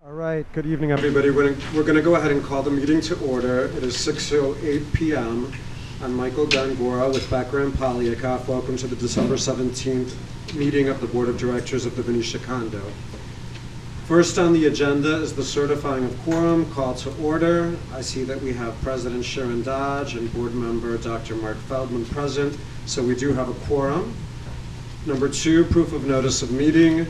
All right, good evening, everybody. We're going to go ahead and call the meeting to order. It is 6:08 p.m. I'm Michael Gangora with Becker and Polyakov. Welcome to the December 17th meeting of the Board of Directors of the Venetia Condo. First on the agenda is the certifying of quorum, call to order. I see that we have President Sharon Dodge and Board Member Dr. Mark Feldman present, so we do have a quorum. Number two, proof of notice of meeting.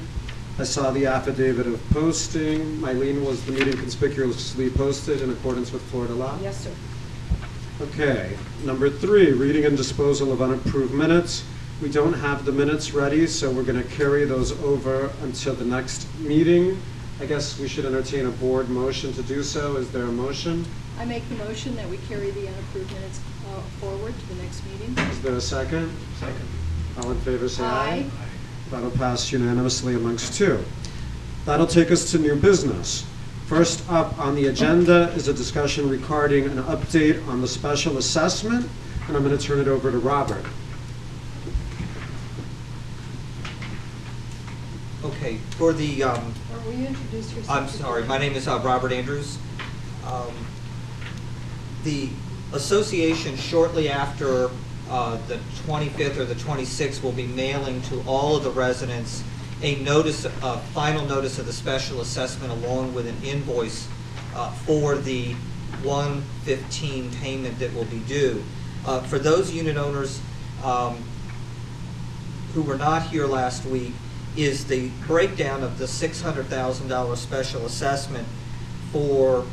I saw the affidavit of posting. Mylene, was the meeting conspicuously posted in accordance with Florida law? Yes, sir. Okay. Number three, reading and disposal of unapproved minutes. We don't have the minutes ready, so we're going to carry those over until the next meeting. I guess we should entertain a board motion to do so. Is there a motion? I make the motion that we carry the unapproved minutes forward to the next meeting. Is there a second? Second. All in favor, say Aye. aye. That'll pass unanimously amongst two. That'll take us to new business. First up on the agenda is a discussion regarding an update on the special assessment, and I'm going to turn it over to Robert. Okay, for the, Or will you introduce yourself? I'm sorry, my name is Robert Andrews. The association shortly after the 25th or the 26th will be mailing to all of the residents a notice, a final notice of the special assessment along with an invoice for the 1/15 payment that will be due. For those unit owners who were not here last week, is the breakdown of the $600,000 special assessment for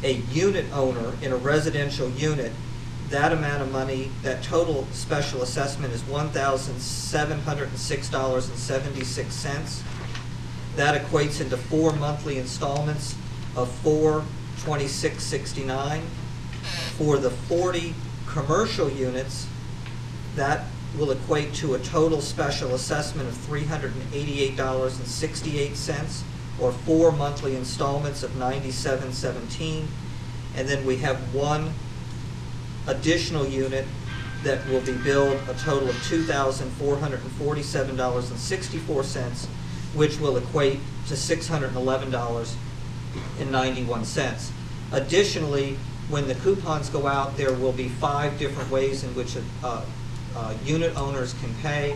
a unit owner in a residential unit. That amount of money, that total special assessment is $1,706.76. That equates into 4 monthly installments of $426.69. For the 40 commercial units, that will equate to a total special assessment of $388.68, or 4 monthly installments of $97.17. And then we have one additional unit that will be billed a total of $2,447.64, which will equate to $611.91. Additionally, when the coupons go out, there will be 5 different ways in which unit owners can pay.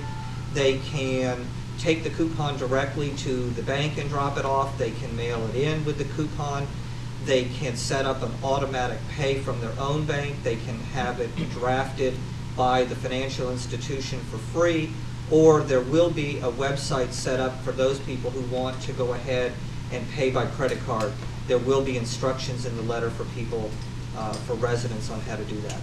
They can take the coupon directly to the bank and drop it off. They can mail it in with the coupon. They can set up an automatic pay from their own bank. They can have it drafted by the financial institution for free, or there will be a website set up for those people who want to go ahead and pay by credit card. There will be instructions in the letter for people, for residents, on how to do that.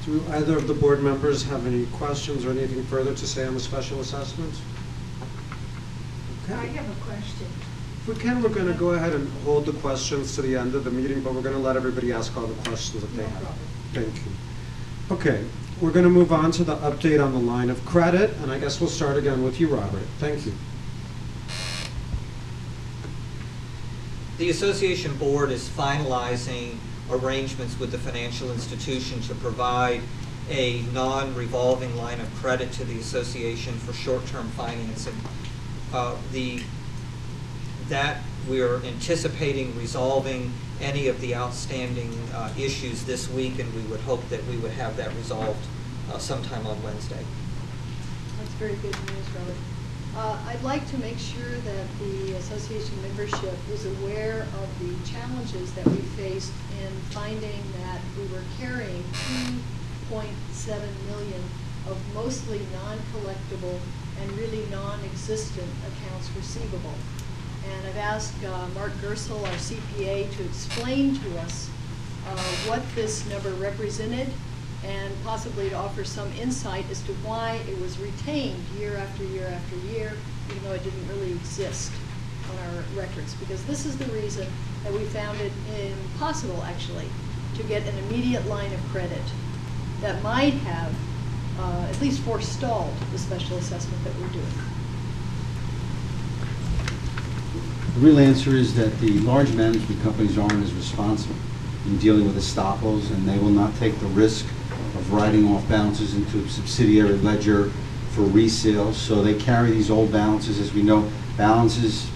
Do either of the board members have any questions or anything further to say on the special assessment? I have a question. If we can, we're going to go ahead and hold the questions to the end of the meeting, but we're going to let everybody ask all the questions that they have. Thank you. Okay, we're going to move on to the update on the line of credit, and I guess we'll start again with you, Robert. Thank you. The association board is finalizing arrangements with the financial institution to provide a non-revolving line of credit to the association for short-term financing. That we're anticipating resolving any of the outstanding issues this week, and we would hope that we would have that resolved sometime on Wednesday. That's very good news, Robert. I'd like to make sure that the association membership is aware of the challenges that we faced in finding that we were carrying $2.7 million of mostly non-collectible and really non-existent accounts receivable. And I've asked Mark Gersel, our CPA, to explain to us what this number represented, and possibly to offer some insight as to why it was retained year after year after year, even though it didn't really exist on our records. Because this is the reason that we found it impossible, actually, to get an immediate line of credit that might have at least forestalled the special assessment that we're doing. The real answer is that the large management companies aren't as responsive in dealing with estoppels, and they will not take the risk of writing off balances into a subsidiary ledger for resale, so they carry these old balances. As we know, balances,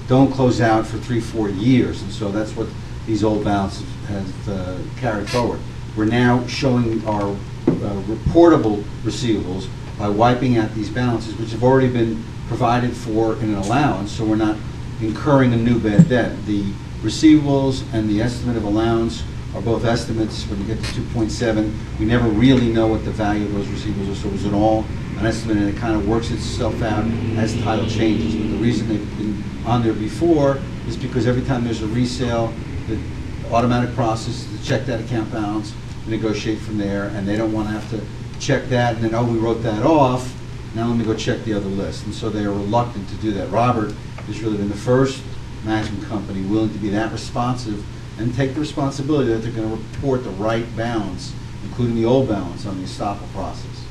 don't close out for 3-4 years, and so that's what these old balances have carried forward. We're now showing our reportable receivables by wiping out these balances, which have already been provided for in an allowance, so we're not incurring a new bad debt. The receivables and the estimate of allowance are both estimates. When you get to 2.7, we never really know what the value of those receivables are, so it was all an estimate, and it kind of works itself out as title changes. But the reason they've been on there before is because every time there's a resale, the automatic process is to check that account balance, negotiate from there, and they don't want to have to check that and then, oh, we wrote that off, now let me go check the other list. And so they are reluctant to do that. Robert has really been the first management company willing to be that responsive and take the responsibility that they're going to report the right balance, including the old balance, on the estoppel process.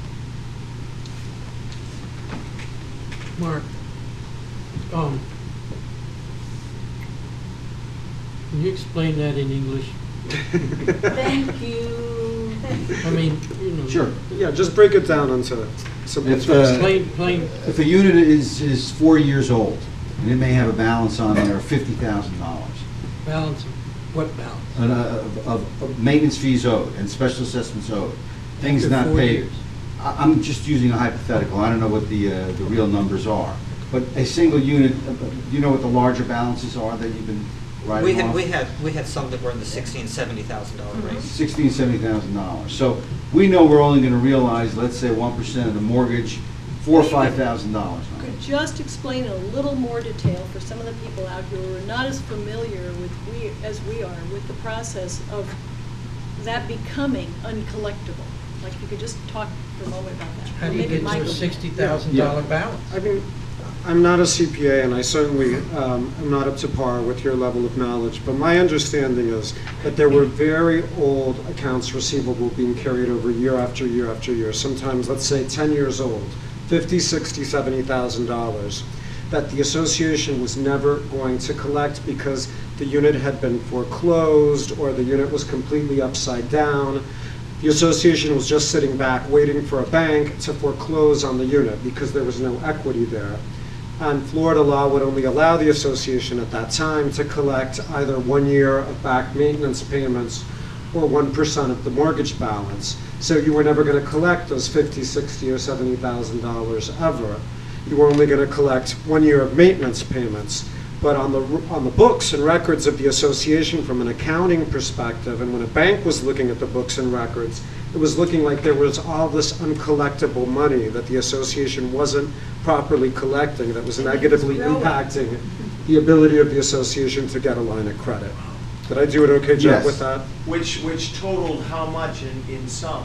Mark, can you explain that in English? Thank you. I mean, Sure. Yeah, just break it down into simple If, terms. plain. If a unit is 4 years old, and it may have a balance on there of $50,000, Balance. What balance? of maintenance fees owed and special assessments owed, things After not 4 paid. years. I'm just using a hypothetical. I don't know what the real numbers are. But a single unit, do you know what the larger balances are that you've been writing off? We had some that were in the $60,000 and $70,000 range. $16,000, $70,000. So we know we're only going to realize, let's say, 1% of the mortgage, $4,000 or $5,000. Could just explain in a little more detail for some of the people out here who are not as familiar as we are with the process of that becoming uncollectible. Like, if you could just talk for a moment about that. How do you Maybe get to a Michael. $60,000 Yeah. balance? I mean, I'm not a CPA, and I certainly am not up to par with your level of knowledge, but my understanding is that there were very old accounts receivable being carried over year after year after year, sometimes, let's say, 10 years old, $50,000, $60,000, $70,000, that the association was never going to collect because the unit had been foreclosed or the unit was completely upside down. The association was just sitting back waiting for a bank to foreclose on the unit because there was no equity there. And Florida law would only allow the association at that time to collect either 1 year of back maintenance payments or 1% of the mortgage balance. So you were never going to collect those $50,000, $60,000, or $70,000 ever. You were only going to collect 1 year of maintenance payments. But on the books and records of the association from an accounting perspective, and when a bank was looking at the books and records, it was looking like there was all this uncollectible money that the association wasn't properly collecting, that was negatively impacting the ability of the association to get a line of credit. Did I do an okay job Yes. with that? Which totaled how much in sum?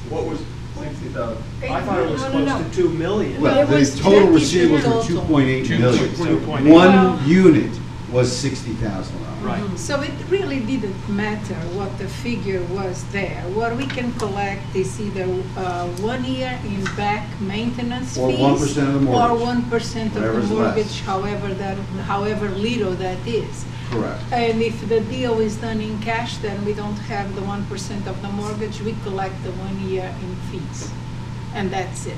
What was, 60,000. I thought it was No, close no. to 2 million. Well, It the was total 50 receivables were total. 2.8 million. 2.8. One unit was $60,000. Right. So it really didn't matter what the figure was there. What we can collect is either 1 year in back maintenance Or fees. 1% of the mortgage. Or 1% of the Whatever's left. mortgage, however little that is. Correct. And if the deal is done in cash, then we don't have the 1% of the mortgage, we collect the 1 year in fees. And that's it.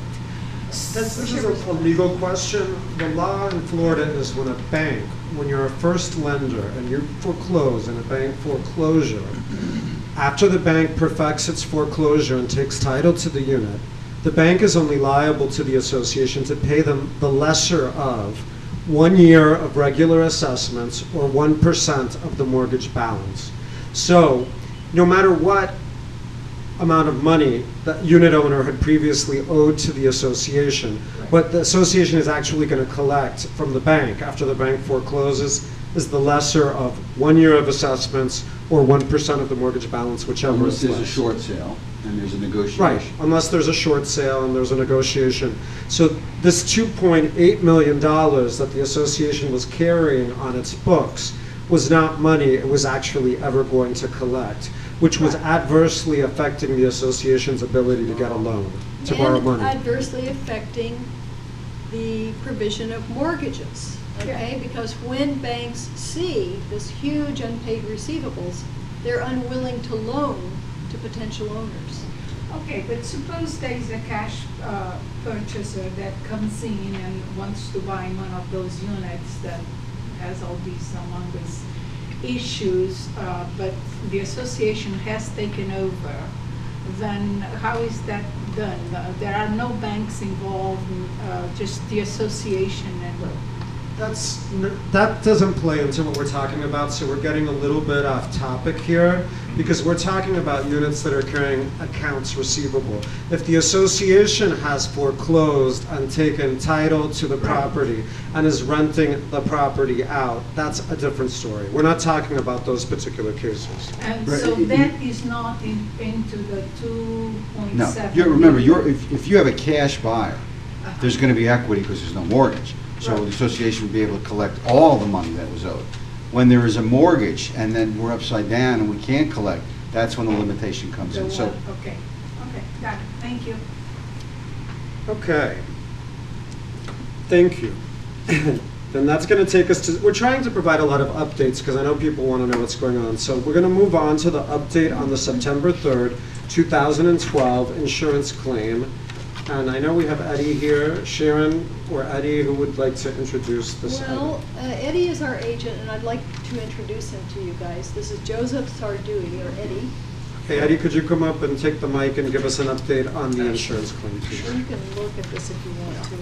This is a legal question. The law in Florida is when a bank, when you're a first lender and you foreclose in a bank foreclosure, after the bank perfects its foreclosure and takes title to the unit, the bank is only liable to the association to pay them the lesser of 1 year of regular assessments or 1% of the mortgage balance. So no matter what amount of money that unit owner had previously owed to the association, what the association is actually going to collect from the bank after the bank forecloses is the lesser of 1 year of assessments or 1% of the mortgage balance, whichever Unless is there's a less. short sale and there's a negotiation. Right, unless there's a short sale and there's a negotiation. So this $2.8 million that the association was carrying on its books was not money it was actually ever going to collect, which was adversely affecting the association's ability to get a loan, to borrow money. And adversely affecting the provision of mortgages, okay? Because when banks see this huge unpaid receivables, they're unwilling to loan to potential owners. Okay, but suppose there is a cash purchaser that comes in and wants to buy one of those units that has all these among these issues, but the association has taken over, then how is that done? There are no banks involved, just the association and... That doesn't play into what we're talking about, so we're getting a little bit off topic here, because we're talking about units that are carrying accounts receivable. If the association has foreclosed and taken title to the property and is renting the property out, that's a different story. We're not talking about those particular cases. And Right. so that is not into the 2.7? No, remember, if you have a cash buyer, there's going to be equity because there's no mortgage. So Right. the association would be able to collect all the money that was owed. When there is a mortgage and then we're upside down and we can't collect, that's when the limitation comes in. So Okay, got it, thank you. Okay. Thank you. Then that's going to take us to, we're trying to provide a lot of updates because I know people want to know what's going on. So we're going to move on to the update on the September 3rd, 2012 insurance claim. And I know we have Eddie here, Sharon or Eddie, who would like to introduce this. Well, Eddie is our agent, and I'd like to introduce him to you guys. This is Joseph Sardui, or Eddie. Hey, Eddie, could you come up and take the mic and give us an update on the insurance claim, please? You can look at this if you want to.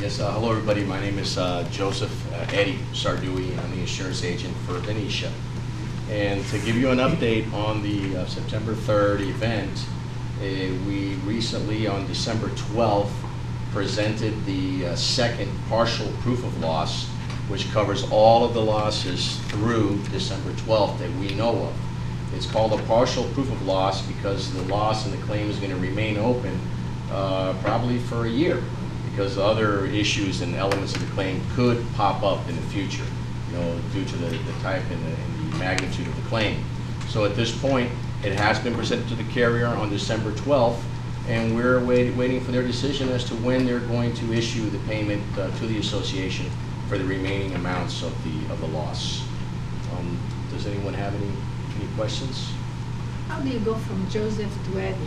Yes, hello everybody. My name is Joseph Eddie Sardui. I'm the insurance agent for Venetia. And to give you an update on the September 3rd event, we recently, on December 12th, presented the second partial proof of loss, which covers all of the losses through December 12th that we know of. It's called a partial proof of loss because the loss and the claim is going to remain open probably for a year, because other issues and elements of the claim could pop up in the future, due to the type and the magnitude of the claim. So at this point, it has been presented to the carrier on December 12th, and we're waiting for their decision as to when they're going to issue the payment to the association for the remaining amounts of the loss. Does anyone have any questions? How do you go from Joseph to Eddie?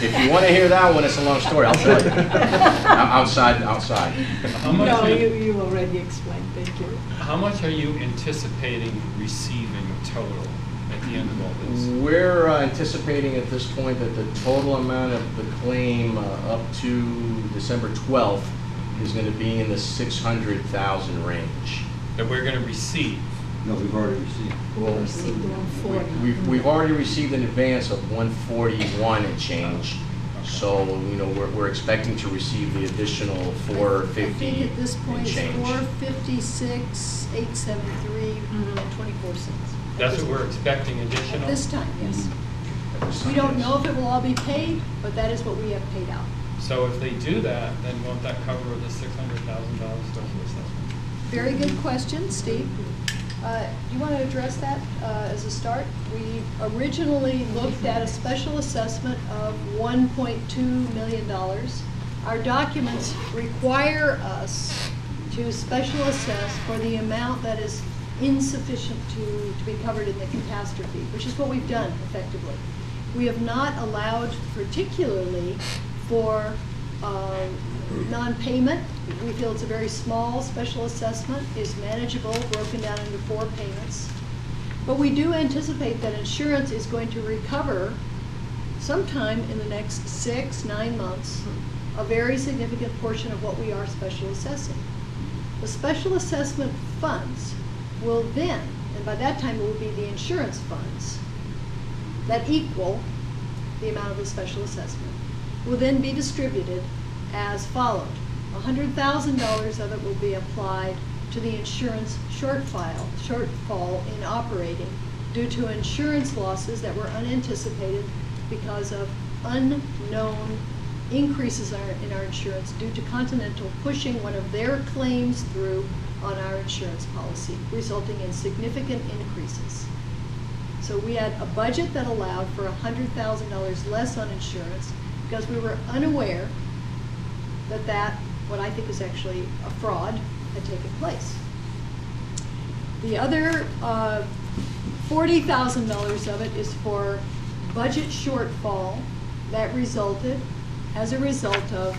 If you want to hear that one, it's a long story, I'll tell you. Outside. How much No, are you, you already explained, thank you. how much are you anticipating receiving total at the end of all this? We're anticipating at this point that the total amount of the claim up to December 12th is going to be in the 600,000 range. That we're going to receive? no, we've already received. Well, Received 140. we've already received an advance of 141 and change. So, we're expecting to receive the additional 450 I think at this point and it's change. 456, 873, and 24 cents. That's what we're expecting additional? At this time, yes. At this We time, don't yes. know if it will all be paid, but that is what we have paid out. So if they do that, then won't that cover the $600,000 special assessment? Very good question, Steve. Do you want to address that as a start? We originally looked at a special assessment of $1.2 million. Our documents require us to special assess for the amount that is insufficient to be covered in the catastrophe, which is what we've done effectively. We have not allowed particularly for non-payment. We feel it's a very small special assessment, is manageable, broken down into 4 payments. But we do anticipate that insurance is going to recover sometime in the next 6-9 months a very significant portion of what we are special assessing. The special assessment funds will then, and by that time it will be the insurance funds that equal the amount of the special assessment, will then be distributed as followed. $100,000 of it will be applied to the insurance shortfall in operating due to insurance losses that were unanticipated because of unknown increases in our insurance due to Continental pushing one of their claims through on our insurance policy, resulting in significant increases. So we had a budget that allowed for $100,000 less on insurance because we were unaware that what I think is actually a fraud, had taken place. The other $40,000 of it is for budget shortfall that resulted as a result of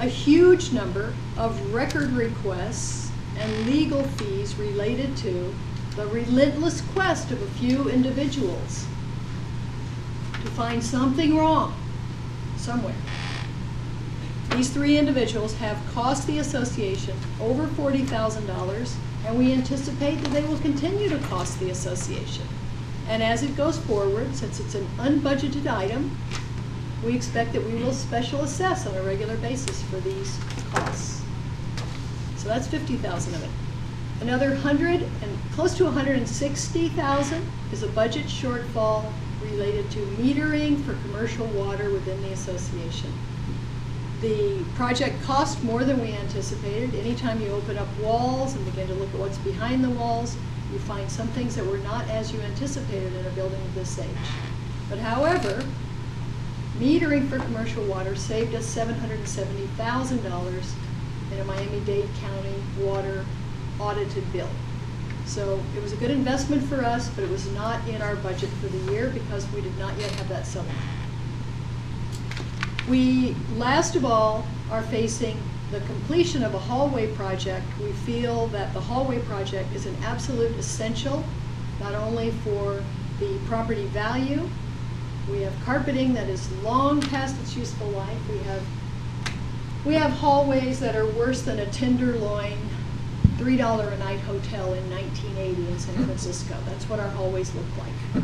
a huge number of record requests and legal fees related to the relentless quest of a few individuals to find something wrong somewhere. These three individuals have cost the association over $40,000, and we anticipate that they will continue to cost the association. And as it goes forward, since it's an unbudgeted item, we expect that we will special assess on a regular basis for these costs. So that's $50,000 of it. Another 100 and close to 160,000 is a budget shortfall related to metering for commercial water within the association. The project cost more than we anticipated. Anytime you open up walls and begin to look at what's behind the walls, you find some things that were not as you anticipated in a building of this age. But however, metering for commercial water saved us $770,000 in a Miami-Dade County water audited bill. So it was a good investment for us, but it was not in our budget for the year because we did not yet have that settlement. We, last of all, are facing the completion of a hallway project. We feel that the hallway project is an absolute essential, not only for the property value. We have carpeting that is long past its useful life. We have hallways that are worse than a Tenderloin $3 a night hotel in 1980 in San Francisco. That's what our hallways look like.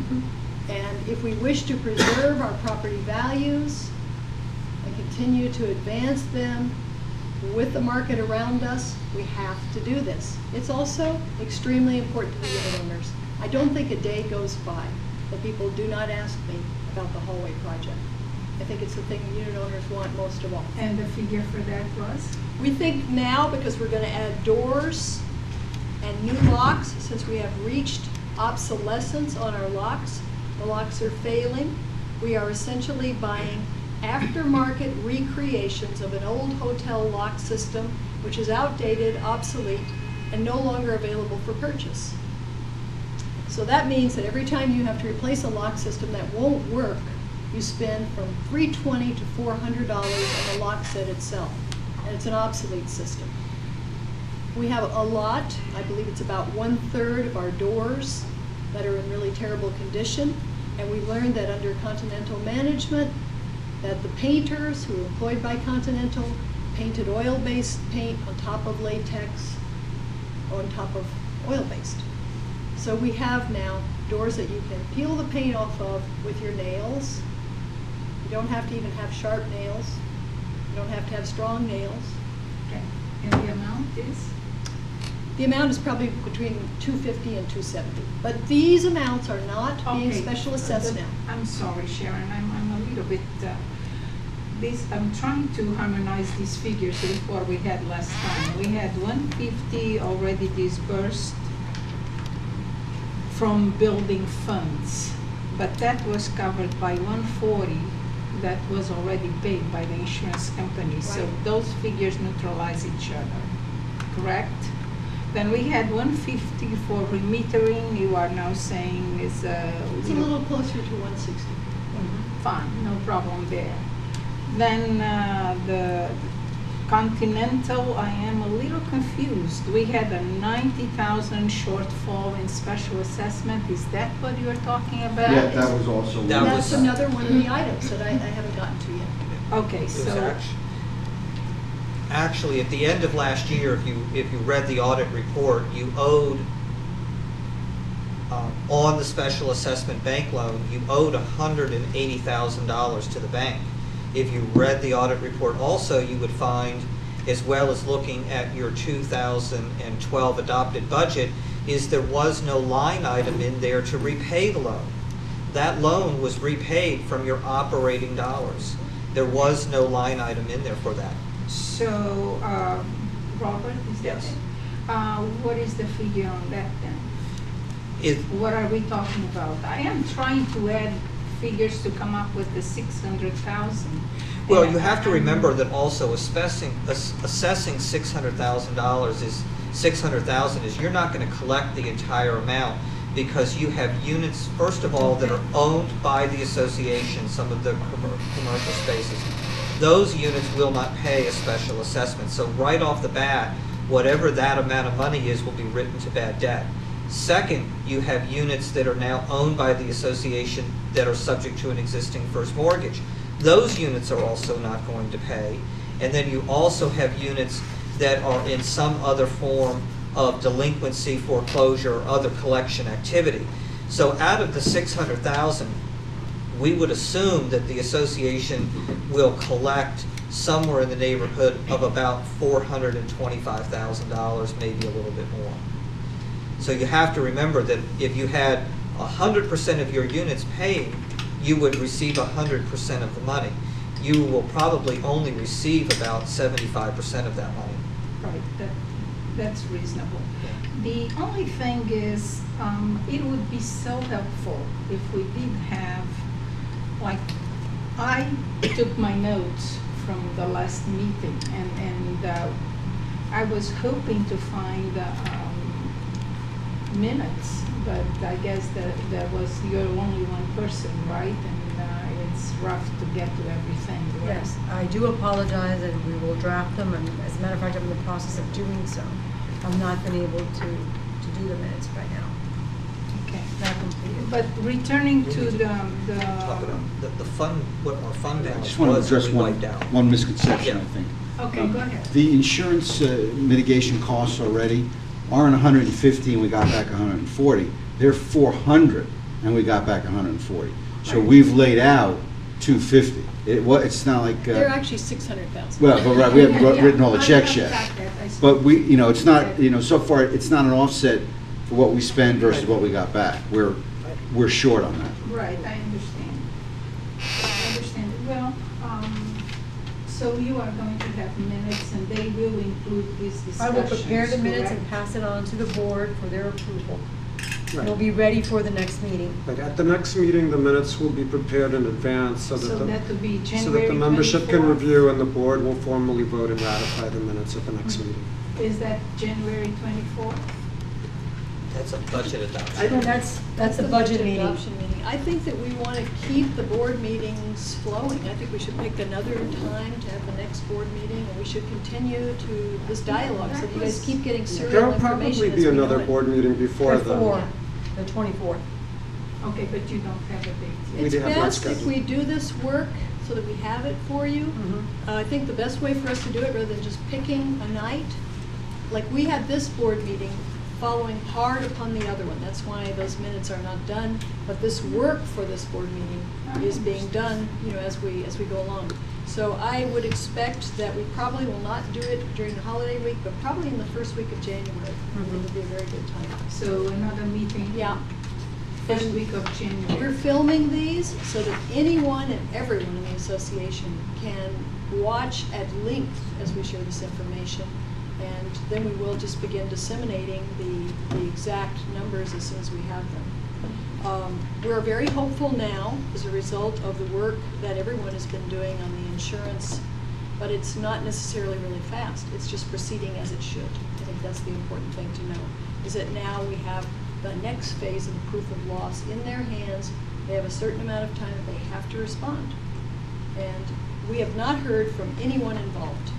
And if we wish to preserve our property values and continue to advance them with the market around us, we have to do this. It's also extremely important to the unit owners. I don't think a day goes by that people do not ask me about the hallway project. I think it's the thing unit owners want most of all. And the figure for that was? We think now, because we're going to add doors and new locks, since we have reached obsolescence on our locks, the locks are failing, we are essentially buying aftermarket recreations of an old hotel lock system, which is outdated, obsolete, and no longer available for purchase. So that means that every time you have to replace a lock system that won't work, you spend from $320 to $400 on the lock set itself. And it's an obsolete system. We have a lot, I believe it's about 1/3 of our doors that are in really terrible condition. And we learned that under Continental management, that the painters who were employed by Continental painted oil-based paint on top of latex, on top of oil-based. So we have now doors that you can peel the paint off of with your nails. You don't have to even have sharp nails. You don't have to have strong nails. Okay. And the amount is? The amount is probably between $250 and $270. But these amounts are not being special assessed now. I'm sorry, Sharon. I'm a little bit. I'm trying to harmonize these figures with what we had last time. We had 150 already disbursed from building funds, but that was covered by 140 that was already paid by the insurance company. Right. So those figures neutralize each other, correct? Then we had 150 for remetering. You are now saying is it's a little closer to 160. Fine, no problem there. Then the Continental, I am a little confused. We had a 90,000 shortfall in special assessment. Is that what you were talking about? Yeah, that was also one. That's another one of the items that I haven't gotten to yet. Okay, so actually at the end of last year, if you read the audit report, you owed on the special assessment bank loan, you owed $180,000 to the bank. If you read the audit report also, you would find, as well as looking at your 2012 adopted budget, is there was no line item in there to repay the loan. That loan was repaid from your operating dollars. There was no line item in there for that. So, Robert, is that Yes. it? What is the figure on that then? What are we talking about? I am trying to add figures to come up with the 600,000. Well, you have to remember that also assessing $600,000 is 600,000 is you're not going to collect the entire amount. because you have units, first of all, that are owned by the association, some of the commercial spaces. Those units will not pay a special assessment. So right off the bat, whatever that amount of money is will be written to bad debt. Second, you have units that are now owned by the association that are subject to an existing first mortgage. Those units are also not going to pay. And then you also have units that are in some other form of delinquency, foreclosure, or other collection activity. So out of the 600,000, we would assume that the association will collect somewhere in the neighborhood of about $425,000, maybe a little bit more. So you have to remember that if you had 100% of your units paying, you would receive 100% of the money. You will probably only receive about 75% of that money. Right, that's reasonable. The only thing is, it would be so helpful if we did have, like, I took my notes from the last meeting, and I was hoping to find minutes, but I guess that you're only one person, right? And it's rough to get to everything. Right? Yes, I do apologize, and we will draft them, and as a matter of fact, I'm in the process of doing so. I've not been able to do the minutes right now. Okay. Not completed. But returning to the Talk about the fund, what our fund I balance just want to was, address we wiped out. one misconception, Yeah. I think. Okay, go ahead. The insurance mitigation costs already aren't 150 and we got back 140. They're 400 and we got back 140. So Right. we've laid out 250. It's not like. They're actually 600,000. Well, but right, we haven't written all the checks yet. I see. But it's not, so far, it's not an offset for what we spend versus what we got back. We're short on that. Right, I understand. Well, so you are going to have minutes, and they will include these discussions, I will prepare the minutes and correct? pass it on to the board for their approval. Right. It'll be ready for the next meeting. But at the next meeting, the minutes will be prepared in advance so So that that would be the January membership can 24th? review and the board will formally vote and ratify the minutes at the next Mm-hmm. meeting. Is that January 24th? That's a budget adoption. That's the budget meeting. Adoption meeting. I think that we want to keep the board meetings flowing. I think we should pick another time to have the next board meeting, and we should continue to this dialogue so that you guys keep getting serial There'll information probably as be we know another it. board meeting before Before then. the 24th. Okay, but you don't have a date We yet. It's have not best if scheduled. we do this work so that we have it for you. Mhm. I think the best way for us to do it, rather than just picking a night, like we had this board meeting following hard upon the other one. That's why those minutes are not done. But this work for this board meeting is being done, as we go along. So I would expect that we probably will not do it during the holiday week, but probably in the first week of January. I think it would be a very good time. So another meeting? Yeah. First And week of We're January. filming these so that anyone and everyone in the association can watch at length as we share this information. And then we will just begin disseminating the exact numbers as soon as we have them. We're very hopeful now as a result of the work that everyone has been doing on the insurance, but it's not necessarily really fast. It's just proceeding as it should. I think that's the important thing to know, is that now we have the next phase of the proof of loss in their hands. They have a certain amount of time that they have to respond. And we have not heard from anyone involved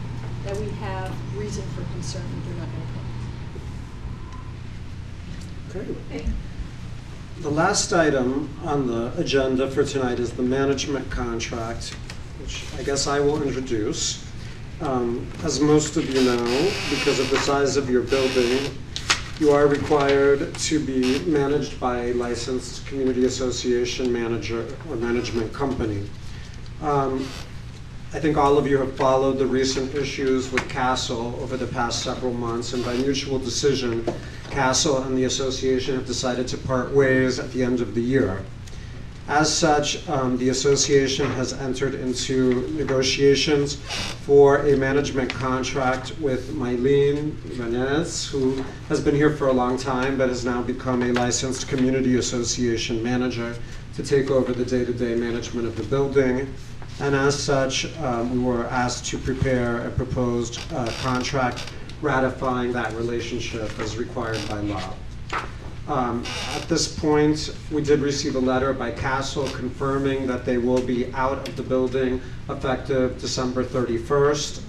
that we have reason for concern that they're not going to pay. Okay. The last item on the agenda for tonight is the management contract, which I guess I will introduce. As most of you know, because of the size of your building, you are required to be managed by a licensed community association manager or management company. I think all of you have followed the recent issues with Castle over the past several months, and by mutual decision, Castle and the association have decided to part ways at the end of the year. As such, the association has entered into negotiations for a management contract with Mylene Vanez, who has been here for a long time but has now become a licensed community association manager to take over the day-to-day management of the building. And as such, we were asked to prepare a proposed contract ratifying that relationship as required by law. At this point, we did receive a letter by Castle confirming that they will be out of the building effective December 31st.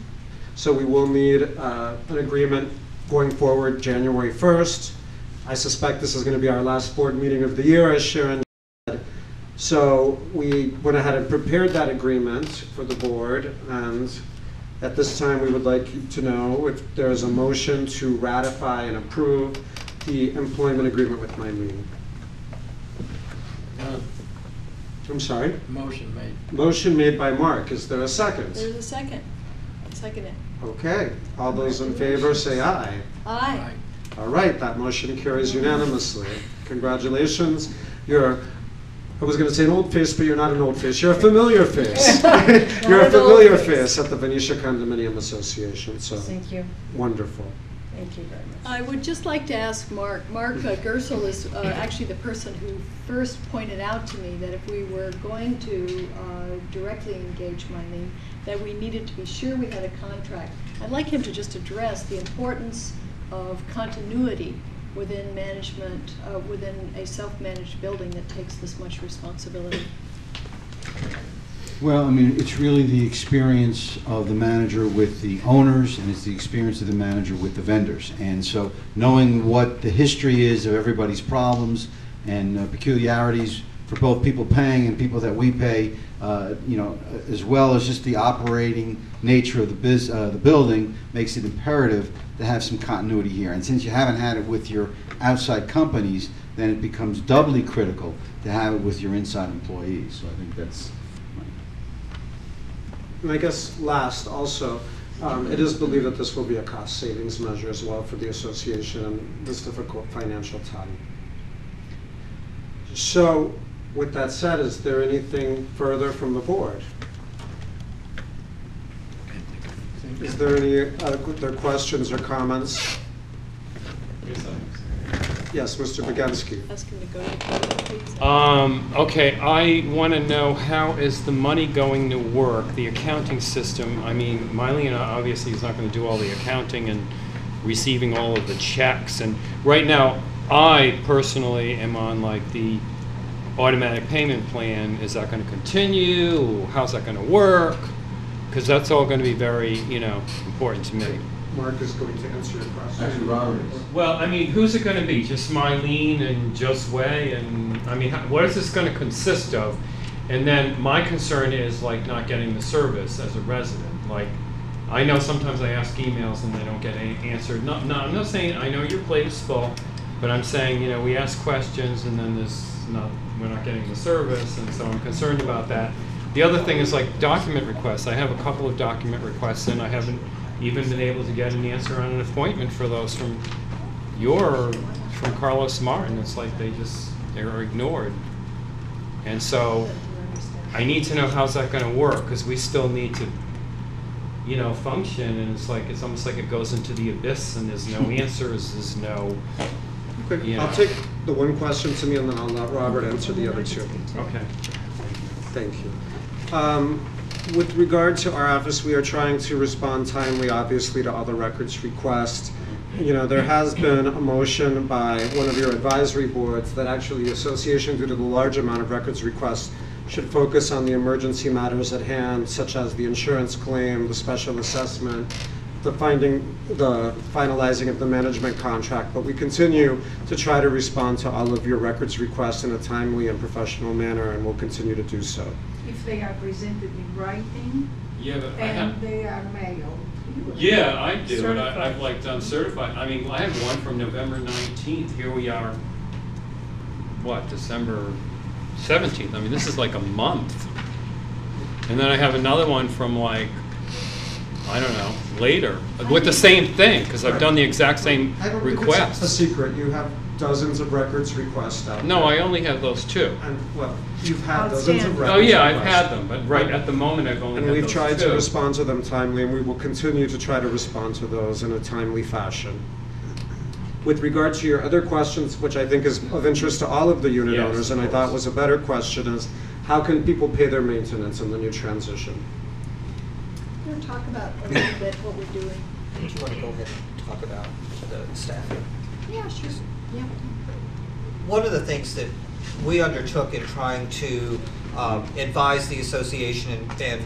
So we will need an agreement going forward January 1st. I suspect this is going to be our last board meeting of the year, as Sharon said. So we went ahead and prepared that agreement for the board, and at this time we would like to know if there is a motion to ratify and approve the employment agreement with Mylene. I'm sorry? Motion made. Motion made by Mark. Is there a second? There's a second. Second it. Okay. All those in favor say aye. Aye. All right, that motion carries unanimously. Congratulations. You're, I was going to say an old face, but you're not an old face. You're a familiar face. You're a Not an old familiar face. face at the Venetia Condominium Association, so Thank you. wonderful. Thank you very much. I would just like to ask Mark. Mark Gersel is actually the person who first pointed out to me that if we were going to directly engage Mylene, that we needed to be sure we had a contract. I'd like him to just address the importance of continuity within management, within a self-managed building that takes this much responsibility. Well, I mean, it's really the experience of the manager with the owners, and it's the experience of the manager with the vendors. And so knowing what the history is of everybody's problems and peculiarities for both people paying and people that we pay, you know, as well as just the operating nature of the building, makes it imperative to have some continuity here. And since you haven't had it with your outside companies, then it becomes doubly critical to have it with your inside employees. So I think that's... And I guess last, also, it is believed that this will be a cost savings measure as well for the association in this difficult financial time. So, with that said, is there anything further from the board? Is there any other questions or comments? Yes, Mr. Begensky. Ask him to go to the podium, please. Okay, I want to know how is the money going to work, the accounting system. I mean, Mylene obviously is not going to do all the accounting and receiving all of the checks. And right now, I personally am on like the automatic payment plan. Is that going to continue? How's that going to work? Because that's all going to be very, you know, important to me. Mark is going to answer your question. Actually, Robert is. Well, I mean, who's it going to be? Just Mylene and Josue? And I mean, what is this going to consist of? And then my concern is like not getting the service as a resident. Like, I know sometimes I ask emails and they don't get answered. No, I'm not saying I know your plate is full, but I'm saying, you know, we ask questions and then we're not getting the service, and so I'm concerned about that. The other thing is like document requests. I have a couple of document requests and I haven't even been able to get an answer on an appointment for those from Carlos Martin. It's like they're ignored. And so I need to know how's that going to work, because we still need to, you know, function, and it's almost like it goes into the abyss and there's no answers, there's no, Okay, you know. I'll take the one question to me and then I'll let Robert answer the other two. Okay. Thank you. With regard to our office, we are trying to respond timely, obviously, to all the records requests. You know, there has been a motion by one of your advisory boards that actually the association, due to the large amount of records requests, should focus on the emergency matters at hand, such as the insurance claim, the special assessment, the finalizing of the management contract. But we continue to try to respond to all of your records requests in a timely and professional manner, and we'll continue to do so. If they are presented in writing Yeah, but and they are mailed. Yeah, I do. And Certified. I've like done certified. I mean, I have one from November 19th. Here we are, what, December 17th. I mean, this is like a month. And then I have another one from like, I don't know, later, with the same thing, because I've done the exact same I don't think request. it's a secret. You have dozens of records requests out No, there. I only have those two. And, well, you've had dozens of Outstanding. records Oh, yeah, I've requests. had them, but right at the moment, I've only And had we've those tried two. to respond to them timely, and we will continue to try to respond to those in a timely fashion. With regard to your other questions, which I think is of interest to all of the unit Yes, owners, of and I thought course. was a better question, is how can people pay their maintenance in the new transition? You want to talk about a little bit what we're doing? Do you want to go ahead and talk about the staffing? Yeah, sure. Yeah. one of the things that we undertook in trying to advise the association, and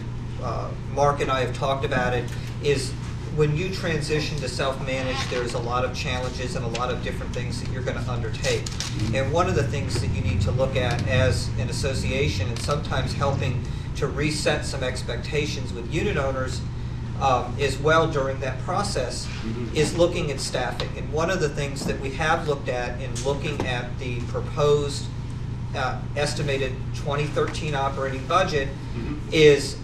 Mark and I have talked about it, is when you transition to self-managed, there's a lot of challenges and a lot of different things that you're going to undertake. And one of the things that you need to look at as an association, and sometimes helping to reset some expectations with unit owners as well during that process, is looking at staffing. And one of the things that we have looked at in looking at the proposed estimated 2013 operating budget is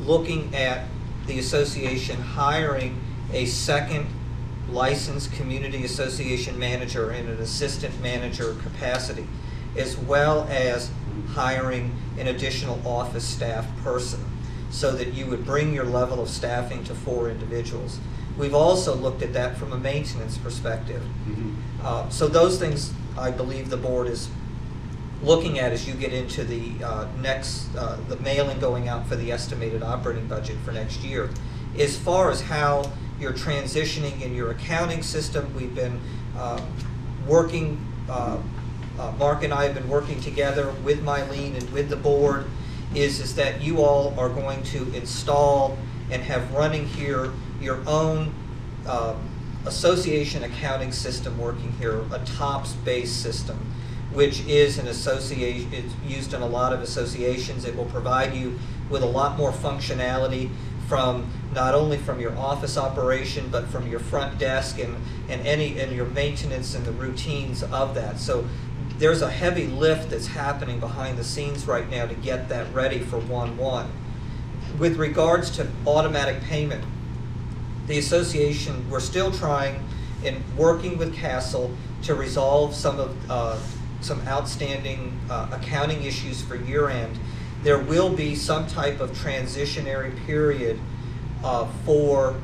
looking at the association hiring a second licensed community association manager in an assistant manager capacity, as well as hiring an additional office staff person, so that you would bring your level of staffing to 4 individuals. We've also looked at that from a maintenance perspective. So those things, I believe the board is looking at as you get into the the mailing going out for the estimated operating budget for next year. As far as how you're transitioning in your accounting system, we've been working, Mark and I have been working together with Mylene and with the board, is that you all are going to install and have running here your own association accounting system working here, a TOPS-based system, which is an association, it's used in a lot of associations. It will provide you with a lot more functionality from not only from your office operation, but from your front desk and your maintenance and the routines of that. So there's a heavy lift that's happening behind the scenes right now to get that ready for 1/1. With regards to automatic payment, the association, we're still trying and working with Castle to resolve some outstanding accounting issues for year end. There will be some type of transitionary period for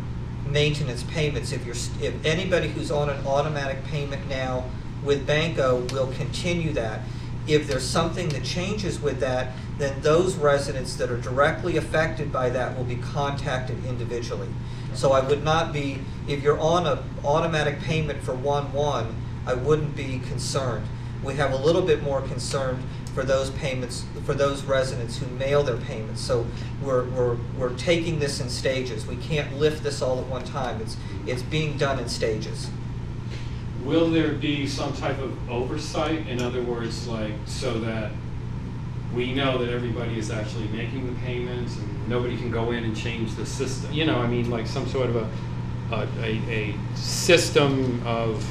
maintenance payments. If anybody who's on an automatic payment now with Banco will continue that. If there's something that changes with that, then those residents that are directly affected by that will be contacted individually. So I would not be, if you're on an automatic payment for 1/1, I wouldn't be concerned. We have a little bit more concern for those payments, for those residents who mail their payments. So we're taking this in stages. We can't lift this all at one time. It's being done in stages. Will there be some type of oversight? In other words, like, so that we know that everybody is actually making the payments and nobody can go in and change the system? You know, I mean, like some sort of a system of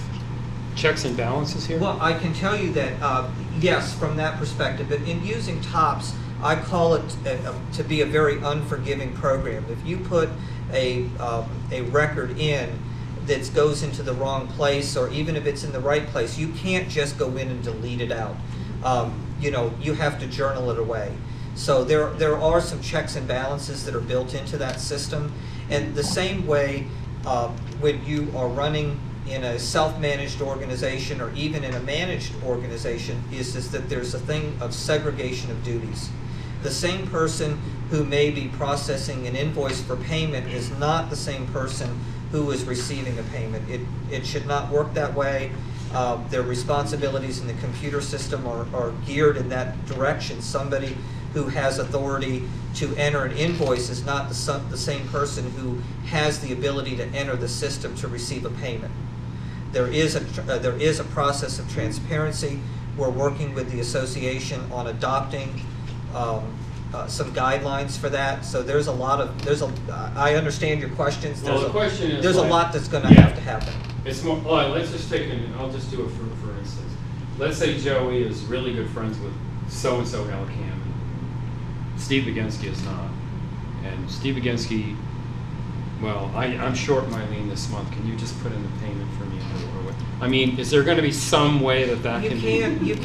checks and balances here? Well, I can tell you that, yes, from that perspective, but in using TOPS, I call it to be a very unforgiving program. If you put a record in that goes into the wrong place, or even if it's in the right place, you can't just go in and delete it out. You know, you have to journal it away. So there are some checks and balances that are built into that system. And the same way when you are running in a self-managed organization or even in a managed organization is that there's a thing of segregation of duties. The same person who may be processing an invoice for payment is not the same person who is receiving a payment. It should not work that way. Their responsibilities in the computer system are geared in that direction. Somebody who has authority to enter an invoice is not the same person who has the ability to enter the system to receive a payment. There is a process of transparency. We're working with the association on adopting some guidelines for that. So there's a lot of I understand your questions. Well, the question is, there's like, a lot that's going to have to happen. It's more. Well, let's just take it. I'll just do it for instance. Let's say Joey is really good friends with so and so Alcam, and Steve Begensky is not. And Steve Begensky, well, I'm short Mylene this month. Can you just put in the payment for me? Or what? I mean, is there going to be some way that You can be? you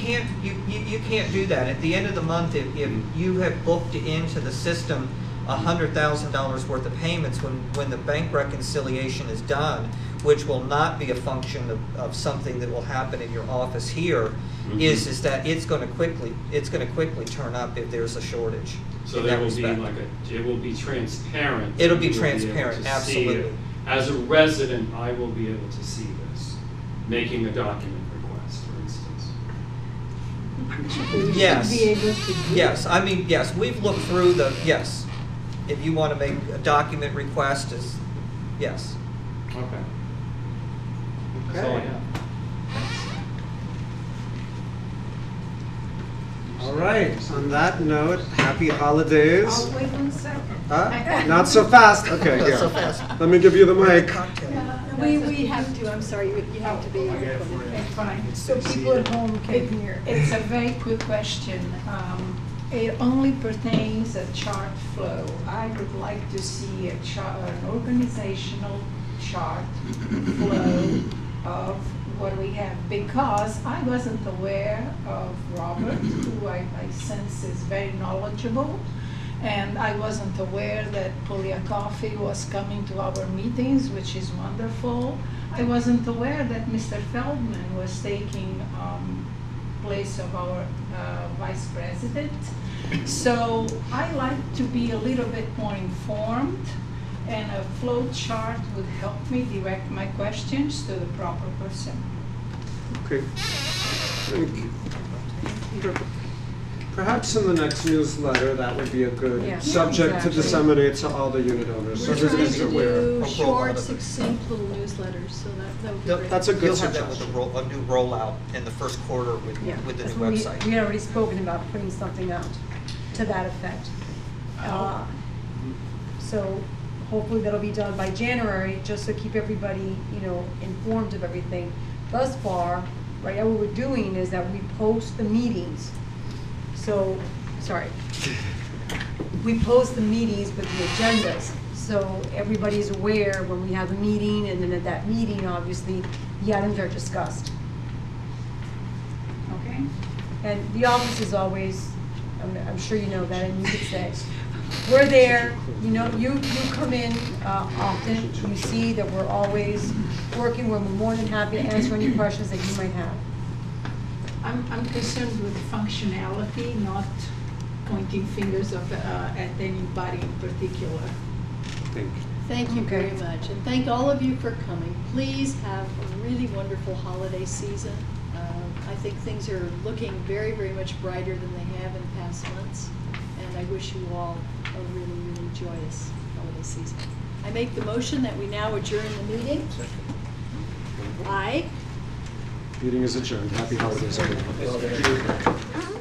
can't do that. At the end of the month, if you have booked into the system $100,000 worth of payments, when the bank reconciliation is done, which will not be a function of something that will happen in your office here, is that it's going to quickly turn up if there's a shortage. So in there that will respect. be it will be transparent. It'll be You will transparent, able to see absolutely. it. As a resident, I will be able to see this, making a document request, for instance. We Yes. should be able to do. Yes, I mean, yes, we've looked through the, yes. If you want to make a document request, is, yes. Okay. That's all I have. All right, on that note, happy holidays. I'll wait 1 second. Not so fast, okay, Not here. so fast. Let me give you the mic. We have to, I'm sorry, you have to be. Okay, fine. So people at home can hear. It's a very quick question. It only pertains a chart flow. I would like to see a chart, an organizational chart flow of what we have, because I wasn't aware of Robert, who I sense is very knowledgeable, and I wasn't aware that Polyakoffi was coming to our meetings, which is wonderful. I wasn't aware that Mr. Feldman was taking place of our vice president. So I like to be a little bit more informed, and a flow chart would help me direct my questions to the proper person. Okay. Thank you. Perhaps in the next newsletter, that would be a good Yeah. subject to Exactly. disseminate to all the unit owners, so We're trying everybody's to aware. do Roll short, out of it. succinct little newsletters, so that would be great. That's a good You'll have that with suggestion. a new rollout in the first quarter with Yeah, the that's new what website. we had already spoken about putting something out to that effect. So hopefully that'll be done by January, just to keep everybody, informed of everything. Thus far, right now what we're doing is that we post the meetings. So, sorry. We post the meetings with the agendas, so everybody's aware when we have a meeting, and then at that meeting, obviously, the items are discussed. Okay? And the office is always, I'm sure you know that, and you could say, we're there, you come in often, you see that we're always working, we're more than happy to answer any questions that you might have. I'm concerned with functionality, not pointing fingers at anybody in particular. Thank you. Thank you Okay. very much, and thank all of you for coming. Please have a really wonderful holiday season. I think things are looking very, very much brighter than they have in past months, and I wish you all a really, really joyous holiday season. I make the motion that we now adjourn the meeting. Aye. Meeting is adjourned. Happy holidays, everyone.